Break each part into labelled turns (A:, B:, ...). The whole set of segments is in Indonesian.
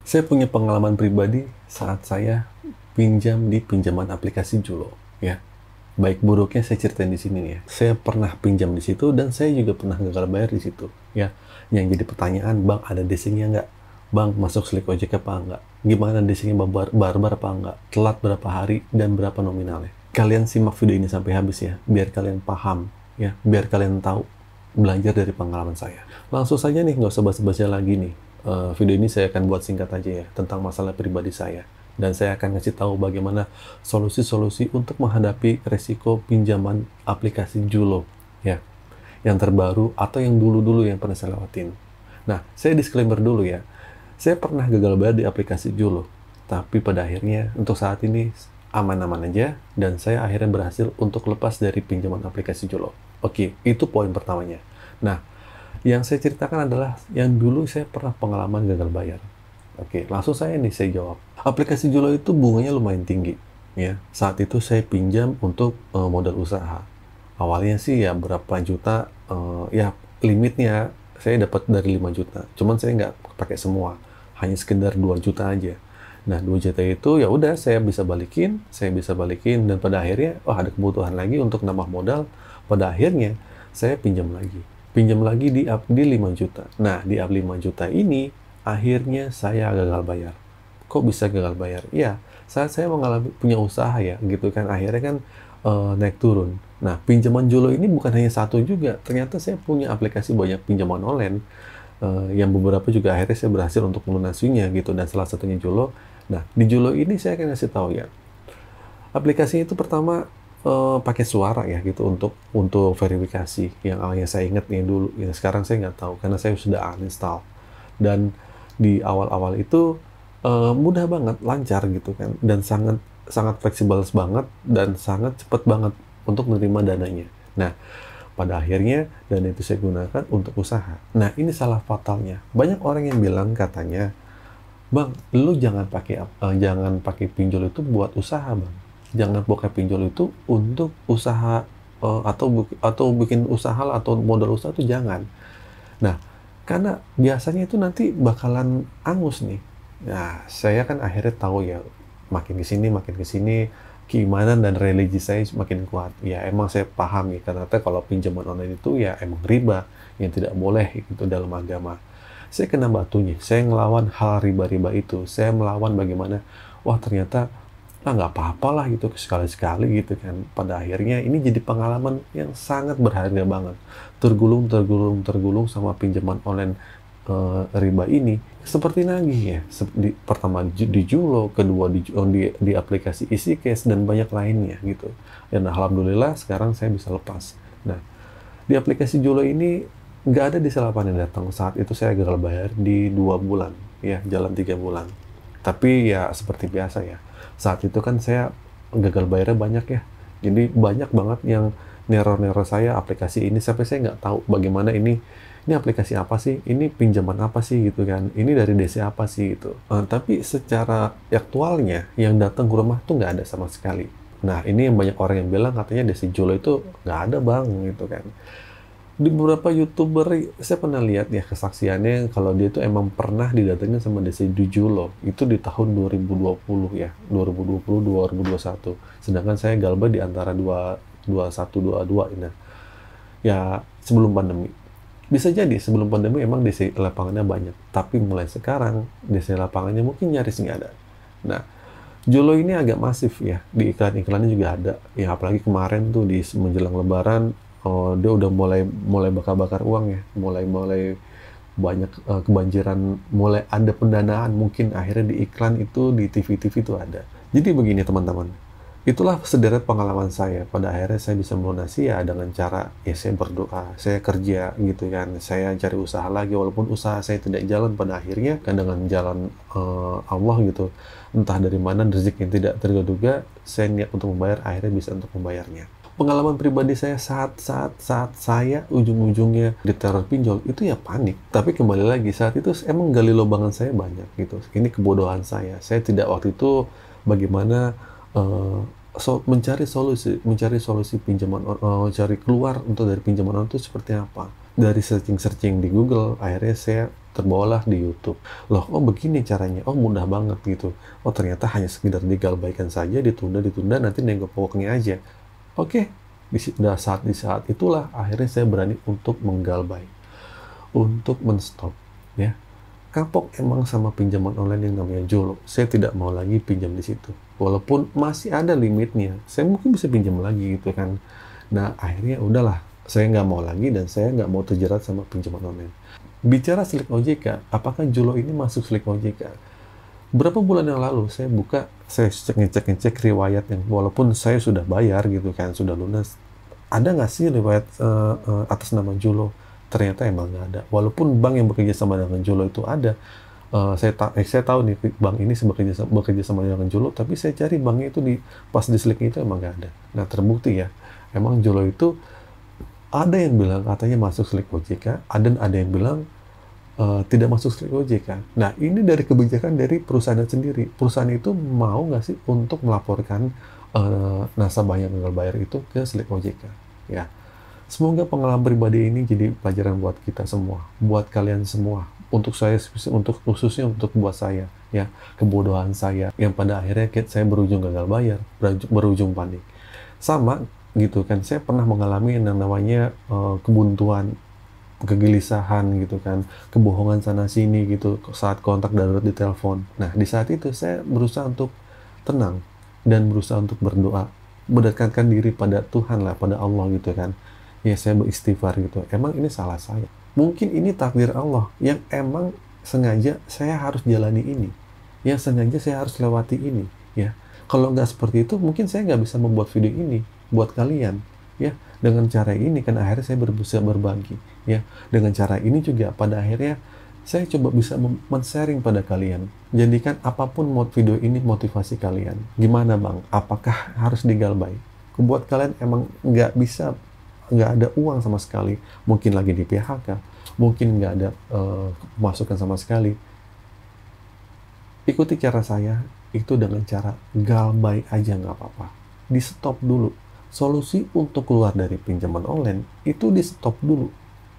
A: Saya punya pengalaman pribadi saat saya pinjam di pinjaman aplikasi Julo, ya. Baik buruknya saya ceritain di sini nih ya. Saya pernah pinjam di situ dan saya juga pernah gagal bayar di situ, ya. Yang jadi pertanyaan, Bang, ada desingnya nggak? Bang, masuk Slik Ojek apa enggak? Gimana desingnya barbar apa enggak? Telat berapa hari dan berapa nominalnya? Kalian simak video ini sampai habis ya, biar kalian paham, ya, biar kalian tahu, belajar dari pengalaman saya. Langsung saja nih, nggak usah basa-basi lagi nih. Video ini saya akan buat singkat aja ya, tentang masalah pribadi saya. Dan saya akan ngasih tahu bagaimana solusi-solusi untuk menghadapi resiko pinjaman aplikasi Julo, ya. Yang terbaru atau yang dulu-dulu yang pernah saya lewatin. Nah, saya disclaimer dulu ya. Saya pernah gagal bayar di aplikasi Julo, tapi pada akhirnya untuk saat ini aman-aman aja, dan saya akhirnya berhasil untuk lepas dari pinjaman aplikasi Julo. Oke, itu poin pertamanya. Nah, yang saya ceritakan adalah yang dulu saya pernah pengalaman gagal bayar. Oke, langsung saya jawab. Aplikasi Julo itu bunganya lumayan tinggi, ya. Saat itu saya pinjam untuk modal usaha. Awalnya sih ya berapa juta, ya limitnya saya dapat dari 5 juta. Cuman saya nggak pakai semua, hanya sekedar 2 juta aja. Nah, 2 juta itu ya udah saya bisa balikin, dan pada akhirnya ada kebutuhan lagi untuk nambah modal. Pada akhirnya saya pinjam lagi di 5 juta. Nah, di up 5 juta ini akhirnya saya gagal bayar. Kok bisa gagal bayar? Ya, saat saya mengalami punya usaha ya, gitu kan. Akhirnya kan naik turun. Nah, pinjaman Julo ini bukan hanya satu juga. Ternyata saya punya aplikasi banyak pinjaman online, yang beberapa juga akhirnya saya berhasil untuk melunasinya gitu. Dan salah satunya Julo. Nah, di Julo ini saya akan kasih tahu ya. Aplikasi itu pertama pakai suara ya gitu untuk verifikasi. Yang awalnya saya ingat nih dulu, yang sekarang saya nggak tahu karena saya sudah uninstall. Dan di awal-awal itu mudah banget, lancar gitu kan, dan sangat sangat fleksibel banget dan sangat cepat banget untuk menerima dananya. Nah, pada akhirnya dana itu saya gunakan untuk usaha. Nah, ini salah fatalnya. Banyak orang yang bilang katanya, Bang, lu jangan pakai pinjol itu buat usaha, Bang. Jangan pakai pinjol itu untuk usaha, atau bikin usaha atau modal usaha itu jangan. Nah, karena biasanya itu nanti bakalan angus nih. Nah, saya kan akhirnya tahu ya, makin ke sini, keimanan dan religi saya semakin kuat. Ya, emang saya paham ya, karena kalau pinjaman online itu ya emang riba, yang tidak boleh itu dalam agama. Saya kena batunya, saya ngelawan hal riba-riba itu. Saya melawan bagaimana, wah ternyata nggak apa-apa lah gitu, sekali-sekali gitu kan. Pada akhirnya ini jadi pengalaman yang sangat berharga banget. Tergulung sama pinjaman online riba ini. Seperti nagih ya. Pertama di Julo, kedua di aplikasi EasyCash, dan banyak lainnya gitu. Dan alhamdulillah sekarang saya bisa lepas. Nah, di aplikasi Julo ini nggak ada disalapan yang datang. Saat itu saya gagal bayar di 2 bulan, ya, jalan 3 bulan. Tapi ya seperti biasa ya, saat itu kan saya gagal bayarnya banyak ya. Jadi banyak banget yang neror-neror saya aplikasi ini, sampai saya nggak tahu bagaimana ini aplikasi apa sih, ini pinjaman apa sih gitu kan, ini dari DC apa sih gitu. Tapi secara aktualnya yang datang ke rumah tuh nggak ada sama sekali. Nah, ini yang banyak orang yang bilang katanya DC Julo itu nggak ada, Bang, gitu kan. Di beberapa YouTuber saya pernah lihat ya kesaksiannya, kalau dia itu emang pernah didatengin sama DC Julo itu di tahun 2020 ya, 2020 2021. Sedangkan saya galbah di antara 21 22 ini. Ya, sebelum pandemi. Bisa jadi sebelum pandemi emang DC lapangannya banyak, tapi mulai sekarang DC lapangannya mungkin nyaris nggak ada. Nah, Julo ini agak masif ya, di iklan-iklannya juga ada. Ya, apalagi kemarin tuh di menjelang Lebaran, dia udah mulai bakar-bakar uang ya, mulai banyak kebanjiran, mulai ada pendanaan, mungkin akhirnya di iklan itu, di TV-TV itu ada. Jadi begini teman-teman, itulah sederet pengalaman saya. Pada akhirnya saya bisa melunasi ya dengan cara ya saya berdoa, saya kerja gitu kan, saya cari usaha lagi walaupun usaha saya tidak jalan. Pada akhirnya kan dengan jalan Allah gitu, entah dari mana rezeki yang tidak terduga, saya niat untuk membayar, akhirnya bisa untuk membayarnya. Pengalaman pribadi saya saat saya ujung-ujungnya diteror pinjol itu ya panik. Tapi kembali lagi, saat itu emang gali lubangan saya banyak gitu. Ini kebodohan saya. Saya tidak waktu itu bagaimana mencari solusi pinjaman, cari keluar untuk dari pinjaman online itu seperti apa. Dari searching di Google, akhirnya saya terbawalah di YouTube. Loh, oh begini caranya, oh mudah banget gitu. Oh ternyata hanya sekedar digalbaikan saja, ditunda, nanti nengok pokoknya aja. Oke, di saat itulah akhirnya saya berani untuk menggalbay, untuk menstop, ya. Kapok emang sama pinjaman online yang namanya Jolo. Saya tidak mau lagi pinjam di situ. Walaupun masih ada limitnya, saya mungkin bisa pinjam lagi gitu kan. Nah, akhirnya udahlah, saya nggak mau lagi dan saya nggak mau terjerat sama pinjaman online. Bicara Slik OJK, apakah Jolo ini masuk Slik OJK? Berapa bulan yang lalu saya buka, saya ngecek riwayat yang walaupun saya sudah bayar gitu kan, sudah lunas. Ada nggak sih riwayat atas nama Jolo? Ternyata emang nggak ada. Walaupun bank yang bekerja sama dengan Jolo itu ada, saya tahu nih bank ini bekerja sama dengan Jolo, tapi saya cari banknya itu pas di Slik itu emang nggak ada. Nah terbukti ya, emang Jolo itu ada yang bilang katanya masuk Slik OJK, ada yang bilang tidak masuk Slik OJK. Nah ini dari kebijakan dari perusahaan sendiri. Perusahaan itu mau nggak sih untuk melaporkan nasabah yang gagal bayar itu ke Slik OJK? Ya. Semoga pengalaman pribadi ini jadi pelajaran buat kita semua, buat kalian semua, khususnya untuk buat saya, ya, kebodohan saya yang pada akhirnya saya berujung gagal bayar, berujung panik. Sama gitu kan, saya pernah mengalami yang namanya kebuntuan, kegelisahan gitu kan, kebohongan sana sini gitu saat kontak darurat di telepon. Nah di saat itu saya berusaha untuk tenang dan berusaha untuk berdoa, mendekatkan diri pada Tuhan lah, pada Allah gitu kan. Ya saya beristighfar gitu, emang ini salah saya, mungkin ini takdir Allah yang emang sengaja saya harus jalani ini, yang sengaja saya harus lewati ini, ya. Kalau nggak seperti itu mungkin saya nggak bisa membuat video ini buat kalian, ya. Dengan cara ini kan akhirnya saya bisa berbagi, ya. Dengan cara ini juga pada akhirnya saya coba bisa men-sharing pada kalian, jadikan apapun video ini motivasi kalian. Gimana bang, apakah harus digalbay? Buat kalian emang nggak ada uang sama sekali, mungkin lagi di PHK, mungkin nggak ada pemasukan sama sekali, ikuti cara saya itu dengan cara galbay aja nggak apa-apa, di stop dulu. Solusi untuk keluar dari pinjaman online itu di stop dulu,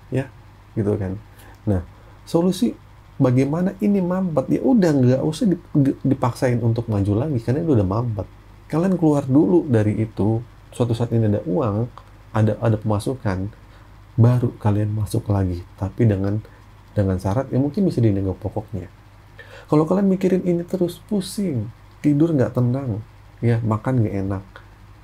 A: ya gitu kan. Nah solusi bagaimana ini mampat, ya udah nggak usah dipaksain untuk maju lagi karena itu udah mampat. Kalian keluar dulu dari itu, suatu saat ini ada uang, ada pemasukan, baru kalian masuk lagi, tapi dengan syarat yang mungkin bisa dinegok pokoknya. Kalau kalian mikirin ini terus, pusing, tidur nggak tenang, ya makan nggak enak,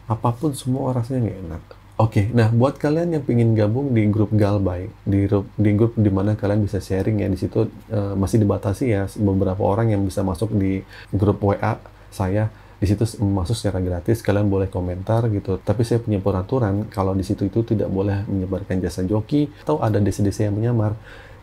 A: apapun semua rasanya nggak enak. Oke, nah buat kalian yang ingin gabung di grup Galbay, di grup di mana kalian bisa sharing ya, di situ masih dibatasi ya, beberapa orang yang bisa masuk di grup WA saya. Di situ masuk secara gratis, kalian boleh komentar gitu. Tapi saya punya peraturan kalau di situ itu tidak boleh menyebarkan jasa joki atau ada desa-desa yang menyamar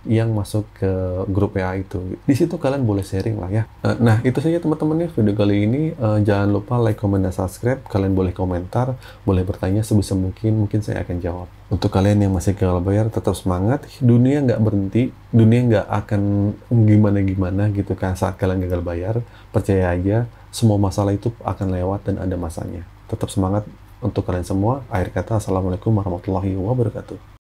A: yang masuk ke grup WA itu. Di situ kalian boleh sharing lah ya. Nah, itu saja teman-teman ya video kali ini. Jangan lupa like, comment, dan subscribe. Kalian boleh komentar, boleh bertanya sebisa mungkin saya akan jawab. Untuk kalian yang masih gagal bayar, tetap semangat. Dunia nggak berhenti, dunia nggak akan gimana-gimana gitu kan saat kalian gagal bayar. Percaya aja, semua masalah itu akan lewat dan ada masanya. Tetap semangat untuk kalian semua. Akhir kata, assalamualaikum warahmatullahi wabarakatuh.